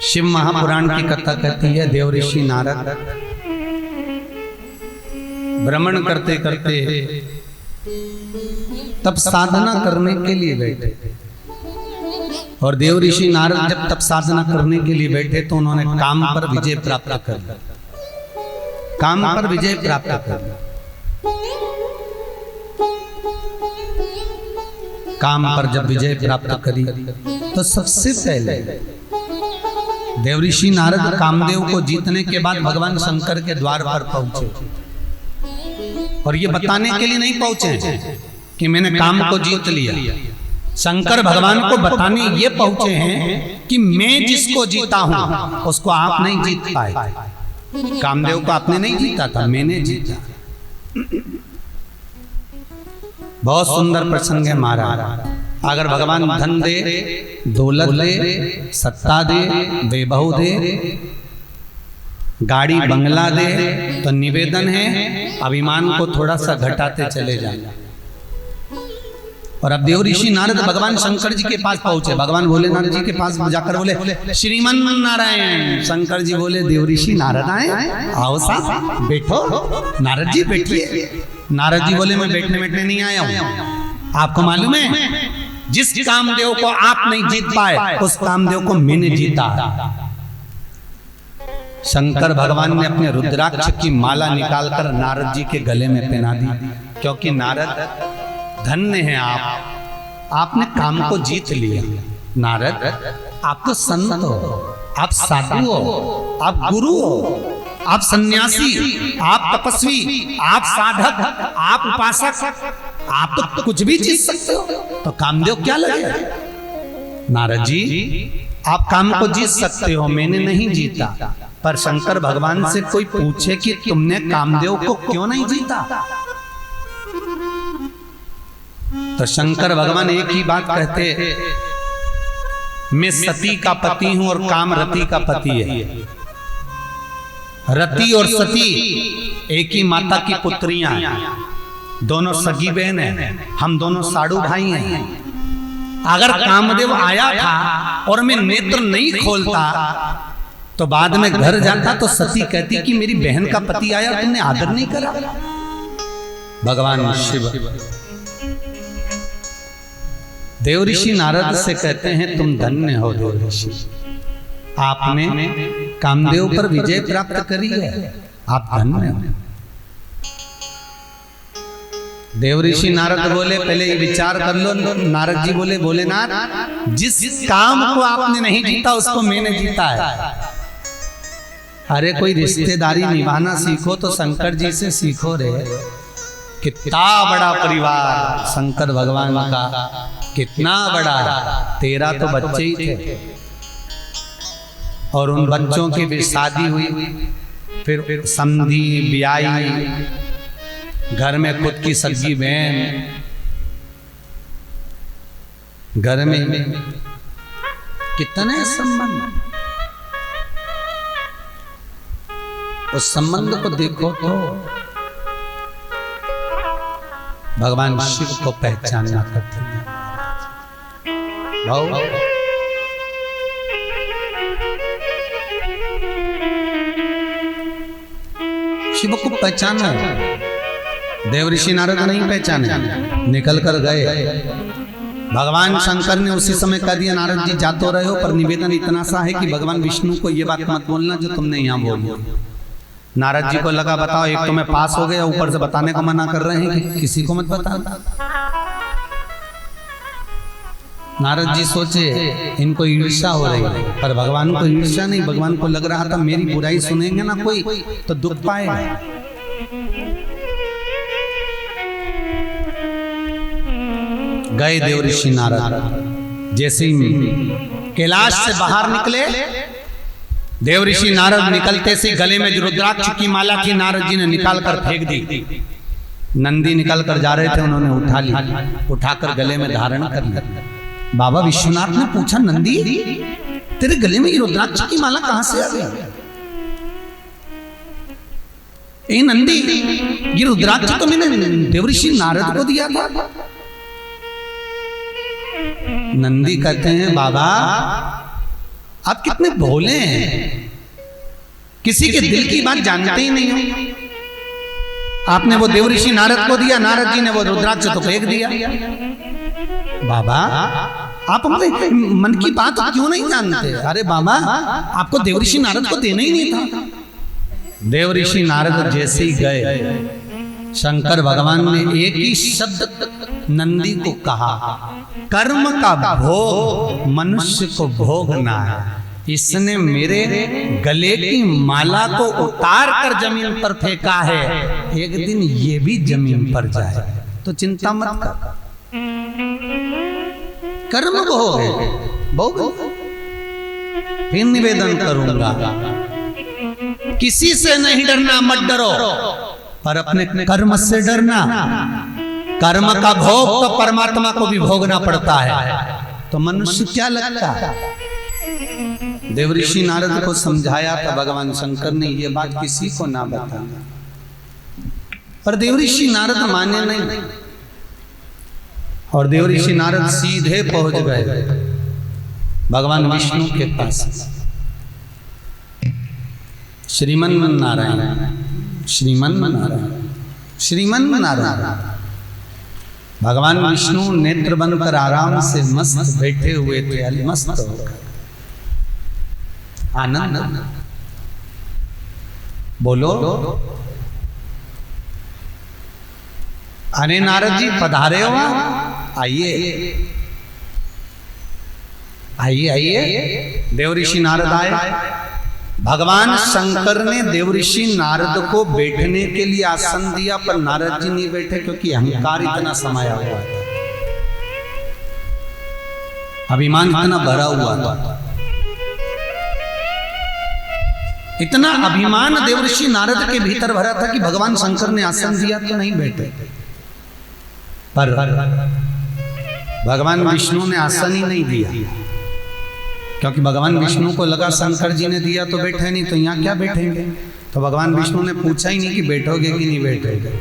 शिव महापुराण की कथा कहती है, देवऋषि नारद भ्रमण करते करते तब साधना करने के लिए बैठे। और देवऋषि नारद जब तब साधना करने के लिए बैठे तो उन्होंने काम पर विजय प्राप्त कर लिया। काम पर विजय प्राप्त कर लिया। काम पर जब विजय प्राप्त करी तो सबसे पहले देवऋषि नारद कामदेव को जीतने के बाद भगवान शंकर के द्वार पर पहुंचे। और ये बताने के लिए नहीं पहुंचे कि मैंने काम को जीत लिया। शंकर भगवान को बताने ये पहुंचे हैं कि मैं जिसको जीता हूं उसको आप नहीं जीत पाए। कामदेव को आपने नहीं जीता था, मैंने जीता। बहुत सुंदर प्रसंग है महाराज। अगर भगवान धन दे, दौलत दे, सत्ता दे, वैभव दे, गाड़ी बंगला दे तो निवेदन है अभिमान को थोड़ा सा घटाते चले जाए। और अब देवऋषि नारद भगवान शंकर जी के पास पहुंचे। भगवान भोलेनाथ जी के पास जाकर बोले, श्रीमन नारायण। शंकर जी बोले, देवऋषि नारद आए, आओ साहब बैठो। नारद जी बैठिए। नारद जी बोले, मैं बैठने नहीं आया हूं। आपको मालूम है जिस कामदेव को आप नहीं जीत पाए उस कामदेव को मैंने जीता। शंकर भगवान ने अपने रुद्राक्ष की माला निकालकर नारद जी के गले में पहना दी, क्योंकि नारद धन्य है आपने काम को जीत लिया। नारद आप तो संत हो, आप साधु हो, आप गुरु हो, आप सन्यासी, आप तपस्वी, आप साधक, आप उपासक, आप तो कुछ भी जीत सकते हो। तो कामदेव क्या लगे? नारद जी आप काम को जीत सकते हो, मैंने नहीं जीता। पर शंकर भगवान से कोई पूछे कि तुमने कामदेव को क्यों नहीं जीता, तो शंकर भगवान एक ही बात कहते, मैं सती का पति हूं और काम रति का पति है। रति और सती एक ही माता की पुत्रियां हैं, दोनों सगी बहन हैं, हम दोनों साड़ू भाई हैं। अगर कामदेव आया था और मैं नेत्र नहीं खोलता तो बाद में घर जाता तो सती कहती कि मेरी बहन का पति आया, तुमने आदर नहीं करा। भगवान शिव देवऋषि नारद से कहते हैं, तुम धन्य हो देवऋषि, आपने कामदेव पर विजय प्राप्त करी है, आप धन्य हो। देवऋषि नारद बोले, पहले ये विचार कर लो। नारद जी बोले, भोलेनाथ जिस काम को आपने नहीं जीता उसको मैंने जीता है। अरे कोई रिश्तेदारी निभाना सीखो तो शंकर जी से सीखो रे। कितना बड़ा परिवार शंकर भगवान का, कितना बड़ा। 13 तो बच्चे ही थे और उन बच्चों की भी शादी हुई, फिर समधी ब्याई, घर में खुद की सगी बहन, घर में कितने संबंध। उस संबंध को देखो तो भगवान शिव को पहचानना कठिन है। शिव को पहचाना, देवऋषि नारद नहीं पहचाने, निकल कर गए। भगवान शंकर ने उसी समय कह दिया, नारद जी जा तो रहे हो पर निवेदन इतना सा है कि भगवान विष्णु को ये बात मत बोलना जो तुमने यहाँ बोली। नारद जी को लगा, बताओ एक तो मैं पास हो गया, ऊपर से बताने को मना कर रहे हैं कि किसी को मत बताना। नारद जी सोचे इनको ईर्ष्या हो रही है, पर भगवान को ईर्ष्या नहीं। भगवान को लग रहा था मेरी बुराई सुनेंगे ना कोई तो दुख पाएगा। गए देवऋषि नारद। जैसे ही कैलाश से बाहर निकले, देवऋषि नारद निकलते से गले में जो रुद्राक्ष की माला थी नारद जी ने निकाल कर फेंक दी। नंदी निकल कर जा रहे थे, उन्होंने उठा ली, उठाकर गले में धारण कर लिया। बाबा विश्वनाथ ने पूछा, नंदी तेरे गले में ये रुद्राक्ष की माला कहां से आ गई? ए नंदी, ये रुद्राक्ष तो मैंने देवऋषि नारद को दिया था। नंदी कहते हैं, बाबा आप कितने भोले हैं, किसी के दिल की बात जानते ही नहीं हो। आपने वो देवऋषि नारद को दिया, नारद जी ने वो रुद्राक्ष तो फेंक दिया। बाबा आप अपने मन की बात क्यों नहीं जानते? अरे बाबा आपको देवऋषि नारद को देना ही नहीं था। देवऋषि नारद जैसे ही गए, शंकर भगवान ने एक ही शब्द नंदी को कहा, कर्म का भोग मनुष्य को भोगना है। इसने मेरे गले की माला को उतार कर जमीन पर फेंका है, एक दिन ये भी जमीन पर जाए, तो चिंता मत कर। कर्म भोग फिर निवेदन करूंगा, किसी से नहीं डरना, मत डरो, पर अपने कर्म से डरना। कर्म का भोग तो परमात्मा को भी भोगना पड़ता है, तो मनुष्य क्या लगता है। देवऋषि नारद को समझाया था भगवान शंकर ने, ये बात किसी को ना बताना, पर देवऋषि नारद माने नहीं, और देवऋषि नारद सीधे पहुंच गए भगवान विष्णु के पास। श्रीमन नारायण, श्रीमन नारायण, श्रीमन नारायण। भगवान विष्णु नेत्र बंद कर आराम से मस्त बैठे हुए थे, मस्त होकर आनंद। बोलो, अरे नारद जी पधारे हो, आइए आइए आइए। देवऋषि नारद आए। भगवान शंकर ने देवऋषि नारद को बैठने के लिए आसन दिया, पर नारद जी नहीं बैठे, क्योंकि अहंकार इतना समाया हुआ था, अभिमान इतना भरा हुआ था। इतना अभिमान देवऋषि नारद के भीतर भरा था कि भगवान शंकर ने आसन दिया तो नहीं बैठे, पर भगवान विष्णु ने आसन ही नहीं दिया, क्योंकि भगवान विष्णु को लगा शंकर जी ने दिया तो बैठे नहीं, तो यहाँ क्या बैठेंगे। तो भगवान विष्णु ने पूछा ही नहीं कि बैठोगे कि नहीं बैठोगे।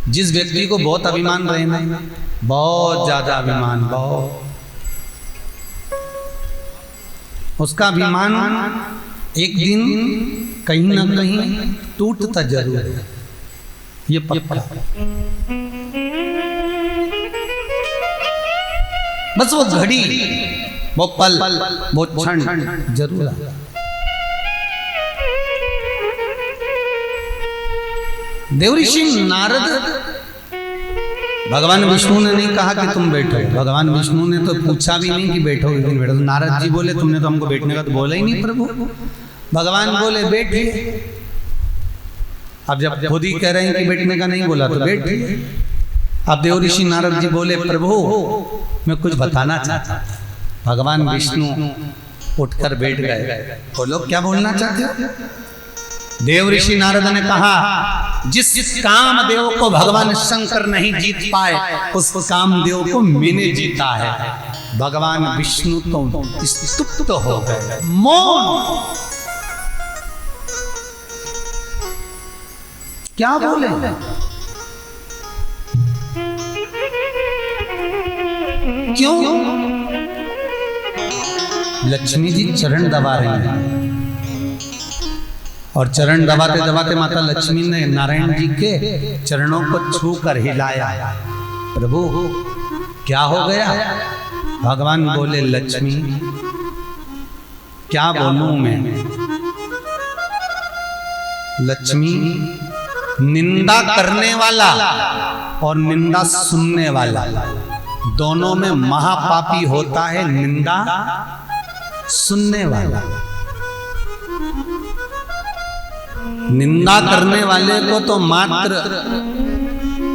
जिस व्यक्ति को बहुत अभिमान रहना, बहुत ज्यादा अभिमान, बहुत, उसका अभिमान एक दिन कहीं ना कहीं टूटता जरूर है, ये पक्का। बस वो घड़ी, वो पल, वो क्षण जरूर आता। देवऋषि नारद, भगवान विष्णु ने नहीं कहा कि तुम बैठो, भगवान विष्णु ने तो पूछा भी नहीं कि बैठोगे कि नहीं बैठो। नारद जी बोले तुमने तो हमको बैठने का तो बोला ही नहीं प्रभु। भगवान बोले बैठिए। अब जब खुद ही कह रहे हैं कि बैठने का नहीं बोला तो बैठिए। अब देवऋषि नारद जी बोले प्रभु मैं कुछ बताना चाहता। भगवान विष्णु उठकर बैठ गए। बोलो क्या बोलना चाहते हो? देवऋषि नारद ने कहा जिस कामदेव को भगवान शंकर नहीं जीत पाए उस कामदेव को मैंने जीता है। भगवान विष्णु तो स्तुप्त हो गए, मौन। क्या बोले? क्यों? लक्ष्मी जी चरण दबा रही हैं और चरण दबाते दबाते माता लक्ष्मी ने नारायण जी के चरणों को छू कर हिलाया। प्रभु क्या हो गया? भगवान बोले लक्ष्मी क्या बोलूं मैं? लक्ष्मी निंदा करने वाला और निंदा सुनने वाला दोनों में महापापी होता है निंदा सुनने वाला। निंदा करने वाले को तो मात्र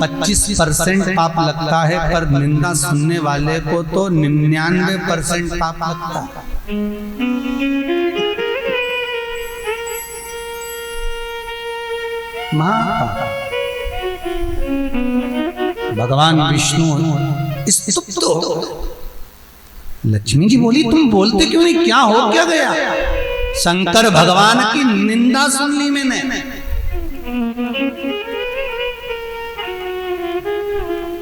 25% पाप लगता है, पर निंदा सुनने वाले को तो 99% पाप लगता है। भगवान विष्णु स्तुप्त हो। लक्ष्मी जी बोली तुम बोलते क्यों नहीं? क्या हो क्या गया? शंकर भगवान की निंदा सुन ली मैंने।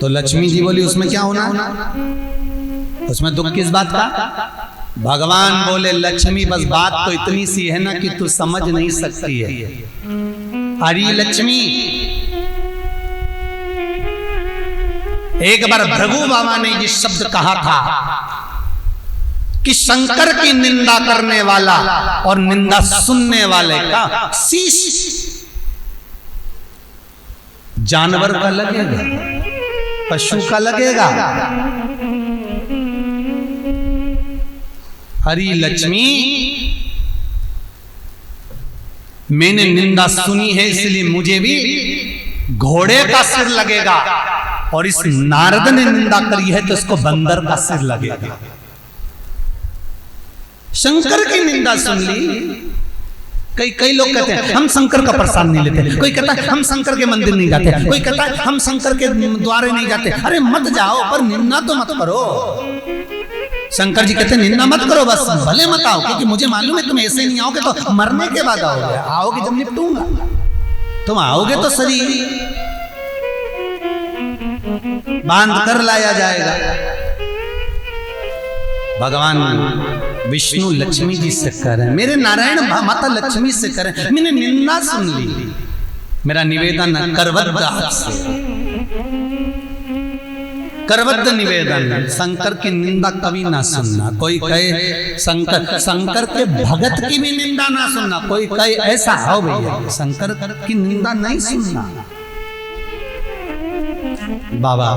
तो लक्ष्मी जी बोली उसमें क्या होना, उसमें दुख किस बात का। भगवान बोले लक्ष्मी बस बात तो इतनी सी है ना कि तू समझ नहीं सकती है। अरे लक्ष्मी, एक बार भृगु बाबा ने ये शब्द कहा था कि शंकर की निंदा करने वाला और निंदा सुनने वाले का शीश जानवर का लगेगा, पशु का लगेगा। हरी लक्ष्मी, मैंने निंदा सुनी है इसलिए मुझे भी घोड़े का सिर लगेगा, और इस नारद ने निंदा करी है तो इसको बंदर का सिर लगेगा। शंकर की निंदा सुन ली। कई लोग कहते हैं हम शंकर का प्रसाद नहीं लेते, कोई कहता है हम शंकर के मंदिर नहीं जाते, कोई कहता है हम शंकर के द्वारे नहीं जाते। अरे मत जाओ पर निंदा तो मत करो। शंकर जी कहते हैं निंदा मत करो, बस भले मत आओ, क्योंकि मुझे मालूम है तुम ऐसे नहीं आओगे तो मरने के बाद आओगे, आओगे जब निपटूंगा, तुम आओगे तो शरीर बांध कर लाया जाएगा। भगवान विष्णु लक्ष्मी जी से करें, मेरे नारायण माता लक्ष्मी से करें, मैंने निंदा सुन ली, मेरा निवेदन करवद्ध हाथ से, करवद्ध निवेदन, शंकर की निंदा कभी ना सुनना। कोई कहे शंकर के भगत की भी निंदा ना सुनना, कोई कहे ऐसा हो भैया शंकर की निंदा नहीं सुनना। बाबा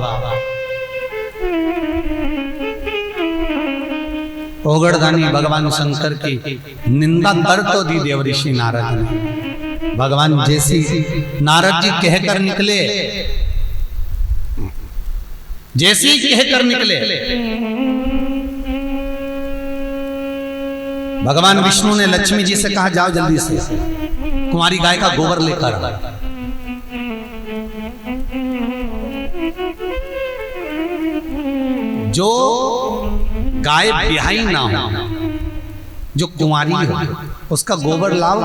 ओगड़दानी भगवान शंकर की निंदा कर तो दी देवऋषि नारद ने। भगवान जैसी नारद जी कहकर निकले, जैसे ही कहकर निकले भगवान विष्णु ने लक्ष्मी जी से कहा जाओ जल्दी से कुंवारी गाय का गोबर लेकर। जो गाय ब्याही ना हो, जो कुंवारी हो, उसका गोबर लाओ।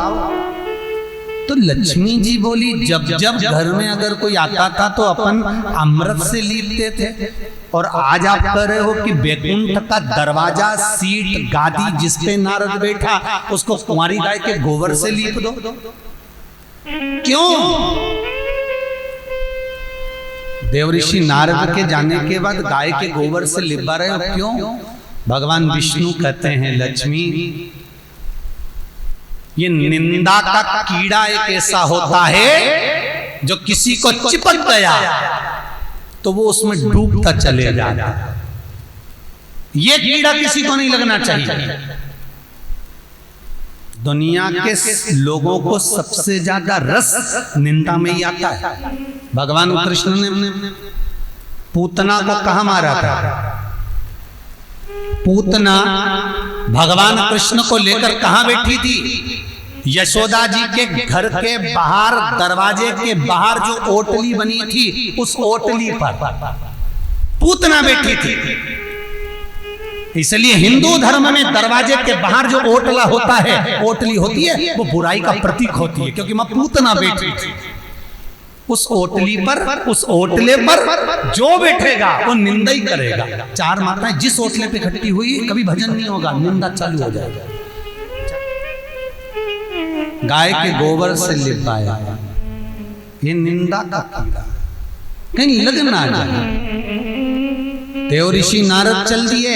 तो लक्ष्मी जी बोली जब जब घर में अगर कोई आता था तो अपन अमृत से लीपते थे, और आज आप कह रहे हो कि बैकुंठ का दरवाजा, सीट, गादी जिस पे नारद बैठा उसको कुंवारी गाय के गोबर से लीप दो। क्यों? देवऋषि नारद के जाने के बाद गाय के गोबर से लिपा रहे हो, क्यों? भगवान विष्णु कहते हैं लक्ष्मी, ये निंदा का कीड़ा एक ऐसा होता है जो किसी को चिपक गया तो वो उसमें डूबता चले जाता है। ये कीड़ा किसी को नहीं लगना चाहिए। दुनिया के लोगों को सबसे ज्यादा रस निंदा में ही आता है। भगवान कृष्ण ने पूतना को कहां मारा था? पूतना भगवान कृष्ण को लेकर कहां बैठी थी? यशोदा जी के घर के बाहर, दरवाजे के बाहर जो ओटली बनी थी उस ओटली पर पूतना बैठी थी। इसलिए हिंदू धर्म में दरवाजे के बाहर जो ओटला होता है, ओटली होती है, वो बुराई का प्रतीक होती है, क्योंकि मां पूतना बैठी थी। उस ओटली पर, उस ओटले पर जो बैठेगा वो निंदा ही करेगा। चार माताएं जिस ओटले पे इकट्ठी हुई, कभी भजन नहीं होगा, निंदा चालू हो जाएगा। गाय के गोबर से लिपाया, ये निंदा का कीड़ा कहीं लग ना जाए। देवऋषि नारद चल दिए,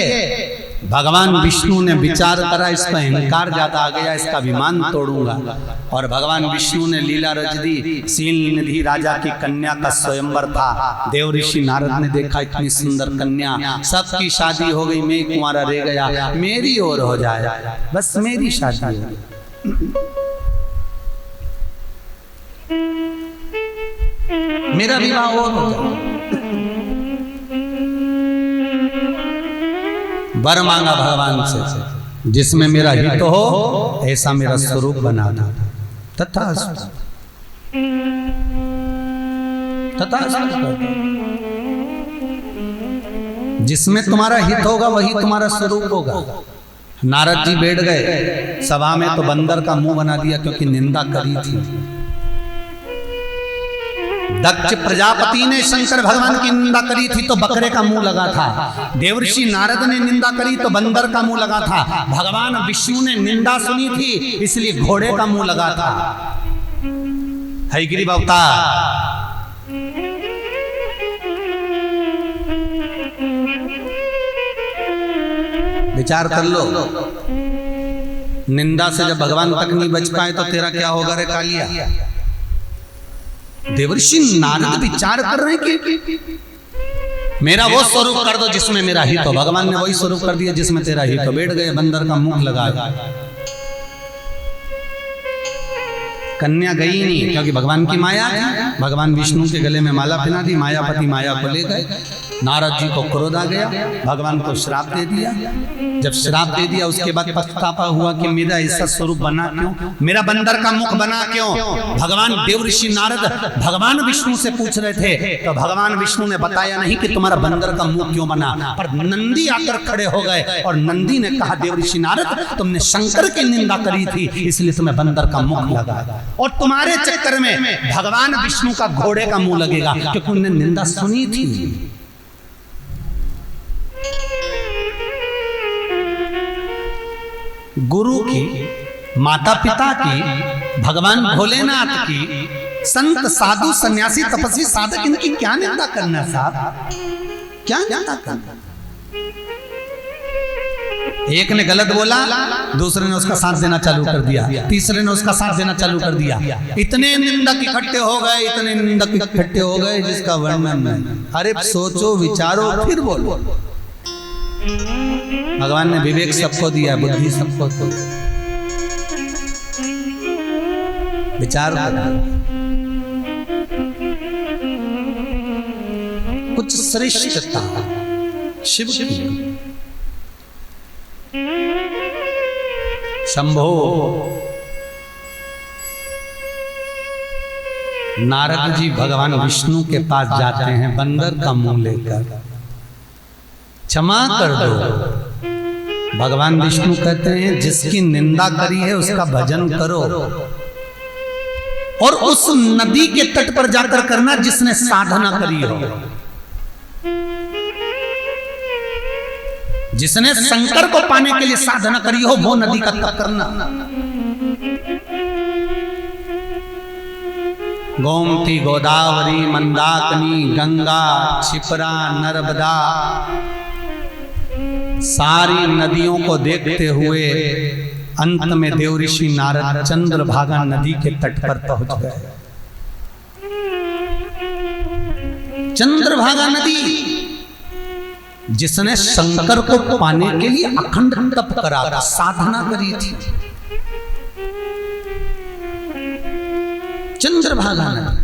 भगवान विष्णु ने विचार करा इस पर अहंकार ज्यादा आ गया, इसका विमान तोड़ूंगा, और भगवान विष्णु ने लीला रच दी। सील निधि राजा की कन्या का स्वयंवर था। देवऋषि नारद ने देखा इतनी सुंदर कन्या, सबकी शादी हो गई, मैं कुंवारा रह गया, मेरी ओर हो जाए, बस मेरी शादी हो, मेरा विवाह और हो जाए। वर मांगा भगवान से, जिसमें मेरा हित हो ऐसा मेरा स्वरूप बना दो। तथास्तु, तथास्तु। जिसमें तुम्हारा हित होगा वही तुम्हारा स्वरूप होगा। नारद जी बैठ गए सभा में तो बंदर का मुंह बना दिया, क्योंकि निंदा करी थी। दक्ष प्रजापति ने शंकर भगवान की निंदा करी थी तो बकरे का मुंह लगा था। देवर्षि नारद ने निंदा करी तो बंदर का मुंह लगा था। भगवान विष्णु ने निंदा सुनी थी इसलिए घोड़े का मुंह लगा था। हयग्रीव अवतार। विचार कर लो, निंदा से जब भगवान तक नहीं बच पाए तो तेरा क्या होगा रे कालिया। देवर्षि नारद विचार कर रहे हैं कि मेरा वो स्वरूप कर दो जिसमें मेरा हित हो। भगवान ने वही स्वरूप कर दिया जिसमें तेरा हित हो। बैठ गए, बंदर का मुंह लगाया। कन्या गई नहीं क्योंकि भगवान की माया थी। भगवान विष्णु के गले में माला पहना दी, मायापति माया को ले गए। नारद जी को क्रोध आ गया, भगवान को श्राप दे दिया। जब श्राप दे दिया उसके बाद पछतावा हुआ कि मेरा ऐसा स्वरूप बना क्यों, मेरा बंदर का मुख बना क्यों। भगवान देवर्षि नारद भगवान विष्णु से पूछ रहे थे तो भगवान विष्णु ने बताया नहीं कि तुम्हारा बंदर का मुख क्यों बना, पर नंदी आकर खड़े हो गए और नंदी ने कहा देवर्षि नारद तुमने शंकर की निंदा करी थी इसलिए तुम्हें बंदर का मुख लगा और तुम्हारे चक्कर में भगवान विष्णु का घोड़े का मुंह लगेगा क्योंकि उन्होंने निंदा सुनी थी। गुरु की, माता पिता की, भगवान भोलेनाथ की, संत साधु सन्यासी तपस्वी साधक इनकी क्या निंदा करना साहब, क्या निंदा करना। एक ने गलत बोला, दूसरे ने उसका साथ देना चालू कर दिया, तीसरे ने उसका साथ देना चालू कर दिया। इतने निंदक इकट्ठे हो गए, इतने निंदक इकट्ठे हो गए जिसका वर्णन नहीं। अरे सोचो विचारो फिर बोलो। भगवान ने विवेक सबको दिया, बुद्धि सबको दिया। विचार कुछ श्रेष्ठता शिव की। शंभो नारद जी भगवान विष्णु के पास जाते हैं बंदर का मुंह लेकर, क्षमा कर दो। भगवान विष्णु कहते हैं जिसकी निंदा करी है उसका भजन करो और उस नदी के तट पर जाकर करना जिसने साधना करी हो। जिसने शंकर को पाने के लिए साधना करी हो वो नदी का तप करना। गोमती, गोदावरी, मंदाकिनी, गंगा, क्षिप्रा, नर्मदा, सारी नदियों को देखते हुए अंत में देवर्षि नारद चंद्रभागा नदी के तट पर पहुंच गए। चंद्रभागा नदी जिसने शंकर को पाने के लिए अखंड तप करा था, साधना करी थी। चंद्रभागा नदी,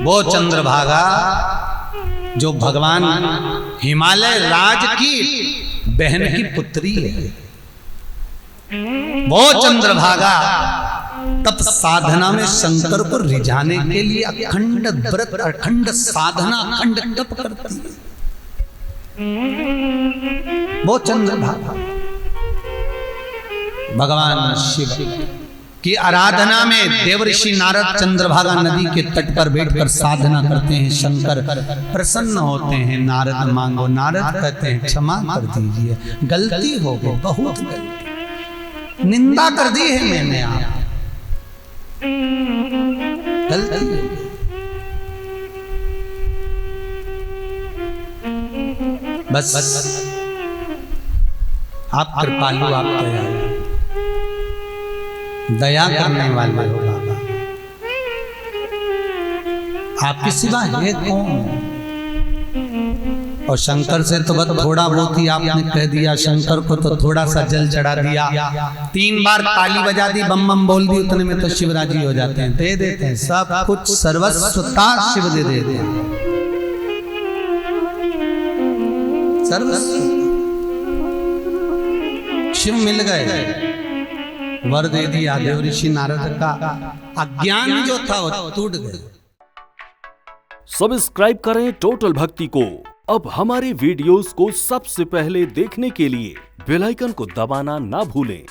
वो चंद्रभागा जो भगवान हिमालय राज की बहन की पुत्री है। वो चंद्रभागा तप साधना में शंकर को रिझाने के लिए अखंड व्रत, अखंड साधना, अखंड तप करती है। वो चंद्रभागा भगवान शिव की आराधना में देवर्षि नारद चंद्रभागा नदी के तट पर बैठकर साधना करते हैं। शंकर प्रसन्न होते हैं। नारद मांगो, नारद कहते हैं क्षमा कर दीजिए, गलती हो गई, बहुत गलती, निंदा कर दी है मैंने, आप गलती हो गई। बस आप कृपालु, आप दयालु, दया करने वाले हो बाबा। आपके सिवा है कौन। और शंकर से तो बस थोड़ा बहुत ही आपने कह दिया, शंकर को तो थोड़ा सा जल चढ़ा दिया, 3 बार ताली बजा दी, बम बम बोल दी, उतने में तो शिवराजी हो जाते हैं, दे देते हैं सब कुछ, सर्वस्वता शिव दे देते हैं, सर्वस्व शिव मिल गए, वर दे दिया। देवर्षि नारद का अज्ञान जो था वो टूट गया। सब्सक्राइब करें टोटल भक्ति को। अब हमारे वीडियोस को सबसे पहले देखने के लिए बेल आइकन को दबाना ना भूलें।